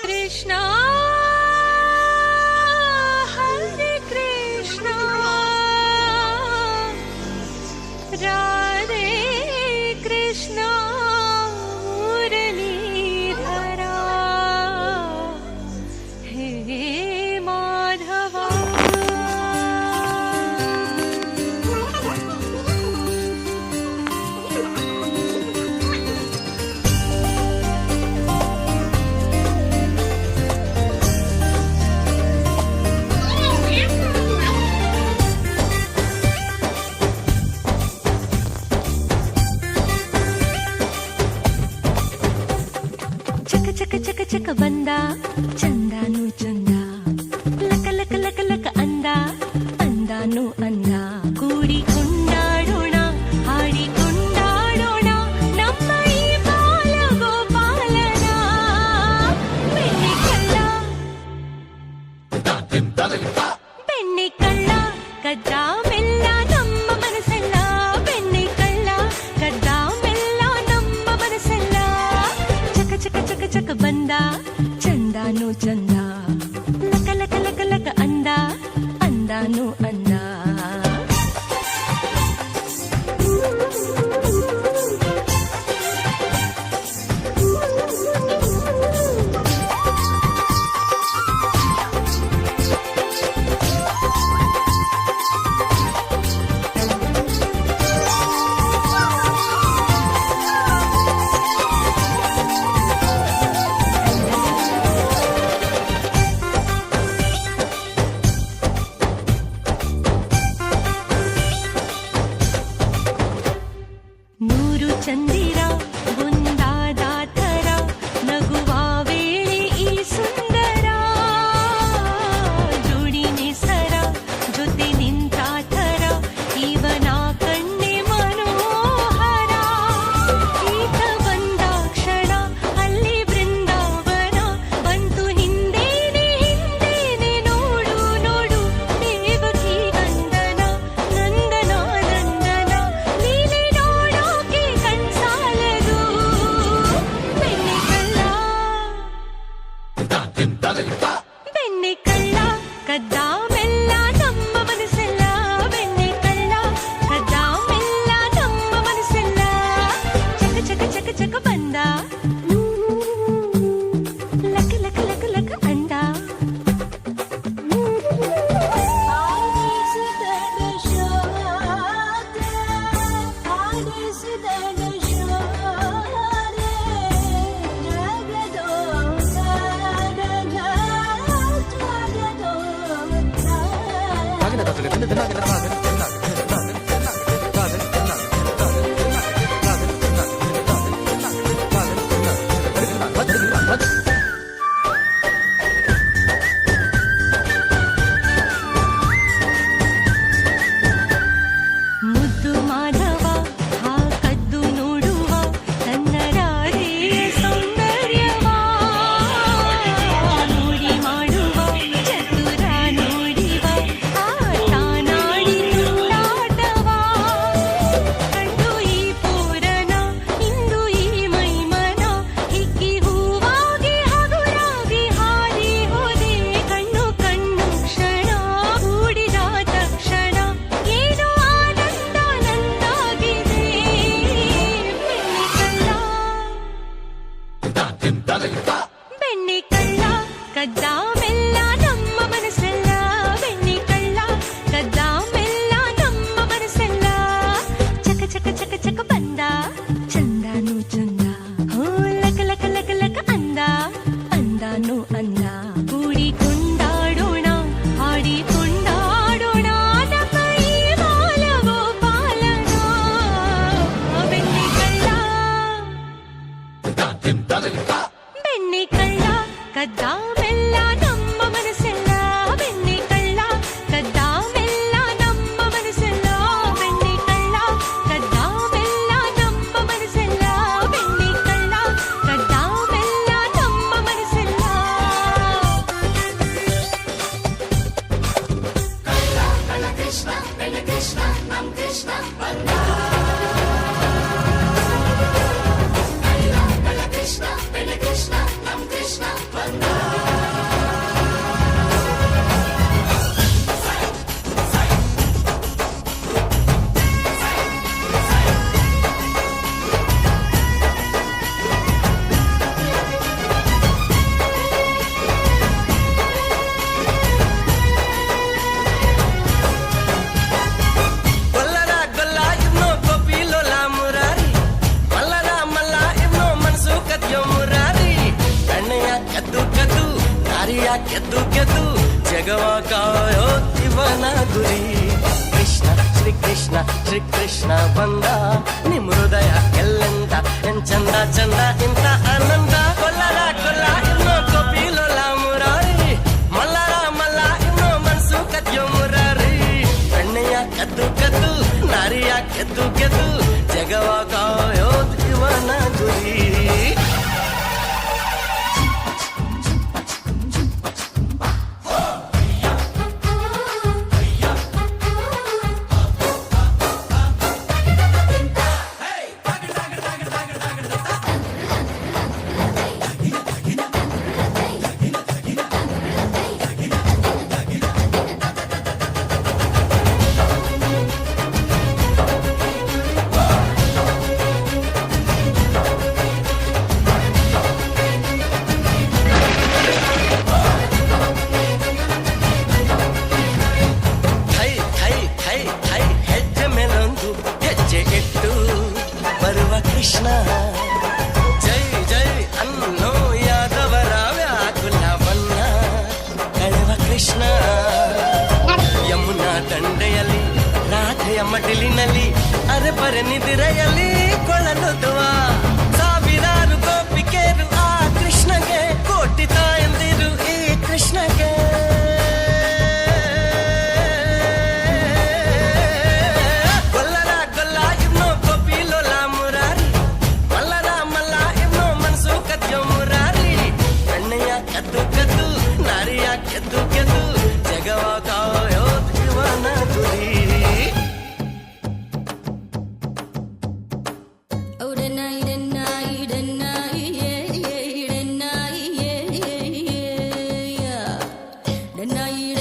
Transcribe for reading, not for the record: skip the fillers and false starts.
Krishna, Hare Krishna, Radhe Krishna, Muralidhara, He Madhava. ಚಕ ಚಕ ಚಕ ಬಂದ ಚಂದಾನು ಚಂದ ಲಕ ಲಕ ಲಕ ಲಕ ಅಂದ ಅಂದಾನು ಅಂದ ಕೂಡಿ ಕೊಂಡಾಡೋಣ ಹಾಡಿ ಕೊಂಡಾಡೋಣ ನಮ್ಮ ಈ ಬಾಲ ಗೋಪಾಲನ ಬೆಣ್ಣೆ ಕಳ್ಳ ಬೆಣ್ಣೆ ಕಳ್ಳ ಕದ್ದ ಮೆಲ್ಲ ನಮ್ಮ ಮನಸ್ಸೆಲ್ಲ ಬೆಣ್ಣೆ ಕಳ್ಳ ಕದ್ದ ಮೆಲ್ಲ ನಮ್ಮ ಮನಸ್ಸೆಲ್ಲ ಚಕ ಚಕ ಚಕ ಚಕ ಬಂದ ಚಂದಾನು ಚಂದ ಲಕ ಲಕ ಲಕ ಲಕ ಅಂದ ಅಂದಾನು ಅಂದ ನೂರು ಚಂದಿರ ಒಂದಾದ ಥರ ನಗುವ ವೇಳೆ ಈ ಸುಂದರ ಜೋಡಿ ನಿಸರ ಜೊತೆ ನಿಂತ ಥರ ಇವನ ಕಣ್ಣೆ ಮನೋಹರ ಈತ ಬಂದ ಕ್ಷಣ ಅಲ್ಲಿ ಬೃಂದಾವನ ಬಂತು ಹಿಂದೇನೆ ಹಿಂದೇನೆ ನೋಡು ನೋಡು ದೇವಕಿ ಗಂಧನ ನಂದನ ನಂದನ ನೀನೆ ನೋಡೋಕೆ ಕಣ್ಸಾಲದು ಬೆಣ್ಣೆ ಕಳ್ಳ ಬೆಣ್ಣೆ ಕಳ್ಳ ಕದ್ದ ಮೆಲ್ಲ ನಮ್ಮ ಮನಸ್ಸೆಲ್ಲ ಬೆಣ್ಣೆ ಕಳ್ಳ ಕದ್ದ ಮೆಲ್ಲ ನಮ್ಮ ಮನಸ್ಸೆಲ್ಲ ಚಕ ಚಕ ಚಕ ಚಕ ಬಂದ ಲಕ ಲಕ ಲಕ ಲಕ ಅಂದ ಮುದ್ದು ಮಾಧವ ಹಾ ಕದ್ದು ನೋಡುವ ತನ್ನ ರಾಧೆಯ ಸೌಂದರ್ಯವ ನೋಡಿ ಮಾಡುವ ಚತುರ ನೋಡಿವ ಆಟ ನಾಡಿ ತುಂಟಾಟವ ಕಂಡು ಈ ಪೂರನ ಇಂದು ಈ ಮೈಮನ ಹಿಕ್ಕಿ ಹೂವಾಗಿ ಹಗುರಾಗಿ ಹಾರಿ ಹೋದೆ ಕಣ್ಣು ಕಣ್ಣು ಕ್ಷಣ ಕೂಡಿದ ತಕ್ಷಣ ಏನೋ ಆನಂದ ನಂದಾಗಿದೆ ಬೆಣ್ಣೆ ಕಳ್ಳ ಕದ್ದ ಮೆಲ್ಲ ನಮ್ಮ ಮನಸ್ಸೆಲ್ಲ ಬೆಣ್ಣೆ ಕಳ್ಳ ಕದ್ದ ಮೆಲ್ಲ ನಮ್ಮ ಮನಸ್ಸೆಲ್ಲ ಚಕ ಚಕ ಚಕ ಚಕ ಬಂದ ಚಂದಾನು ಚಂದ ಹೋ ಲಕ ಲಕ ಲಕ ಲಕ ಅಂದ ಅಂದಾನು ಅಂದ ಕೂಡಿ ಕೊಂಡಾಡೋಣ ಹಾಡಿ ಕೊಂಡಾಡೋಣ ನಮ್ಮ ಈ ಬಾಲ ಗೋಪಾಲನ ಬೆಣ್ಣೆ ಕಳ್ಳ ಬೆಣ್ಣೆ ಕಳ್ಳ ಕದ್ದ ಮೆಲ್ಲ ನಮ್ಮ ಮನಸ್ಸೆಲ್ಲ ಬೆಣ್ಣೆ ಕಳ್ಳ ಕದ್ದ ಮೆಲ್ಲ ನಮ್ಮ ಮನಸ್ಸೆಲ್ಲ ಬೆಣ್ಣೆ ಕಳ್ಳ ಕದ್ದ ಮೆಲ್ಲ ನಮ್ಮ ಮನಸ್ಸೆಲ್ಲ ಬೆಣ್ಣೆ ಕಳ್ಳ ಕದ್ದ ಮೆಲ್ಲ ನಮ್ಮ ಮನಸ್ಸೆಲ್ಲ ಕೃಷ್ಣ ಕೃಷ್ಣ ನಮ್ ಕೃಷ್ಣ ಬಂದ ಕೃಷ್ಣ ನಮ್ ಕೃಷ್ಣ ಬಂದ ಗೆದ್ದು ಗೆದ್ದು ಜಗವ ಕಾಯೋ ಇವನ ಗುರಿ ಕೃಷ್ಣ ಶ್ರೀ ಕೃಷ್ಣ ಶ್ರೀ ಕೃಷ್ಣ ಬಂದ ನಿಮ್ ಹೃದಯ ಎಲ್ಲೆಂದ ಎನ್ ಚಂದ ಚಂದ ಇಂತ ಆನಂದ ಕೊಲ್ಲರ ಕೊಲ್ಲ ಇನ್ನೋ ಕೋಪಿಲೋಲ ಮುರಾರಿ ಮಲ್ಲರ ಮಲ್ಲ ಇನ್ನೋ ಮನ್ಸು ಕದ್ಯೋ ಮುರಾರಿ ಕಣ್ಣೆಯ ಕದ್ದು ಕದ್ದು ನಾರಿಯ ಗೆದ್ದು ಗೆದ್ದು ಜಗವ ಕಾಯೋ ಇವನ ಗುರಿ ಕೃಷ್ಣ ಜೈ ಜೈ ಅನ್ನೋ ಯಾದವರ ವ್ಯಾಕುಲವನ್ನ ಕಳೆವ ಕೃಷ್ಣ ಯಮುನಾ ದಂಡೆಯಲ್ಲಿ ರಾಧೆಯ ಮಡಿಲಿನಲ್ಲಿ ಅರೆಬರೆ ನಿದಿರೆಯಲ್ಲಿ ಕೊಳಲುದುವ ಸಾವಿರಾರು ಗೋಪಿಕೆರು ಆ ಕೃಷ್ಣಗೆ ಕೋಟಿ ತಾಯಂದಿರು ಈ ಕೃಷ್ಣಗೆ ಕದ್ದು ಕದ್ದು ನಾರಿಯ ಗೆದ್ದು ಗೆದ್ದು ಜಗವ ಕಾಯೋ ಇವನ ಗುರಿ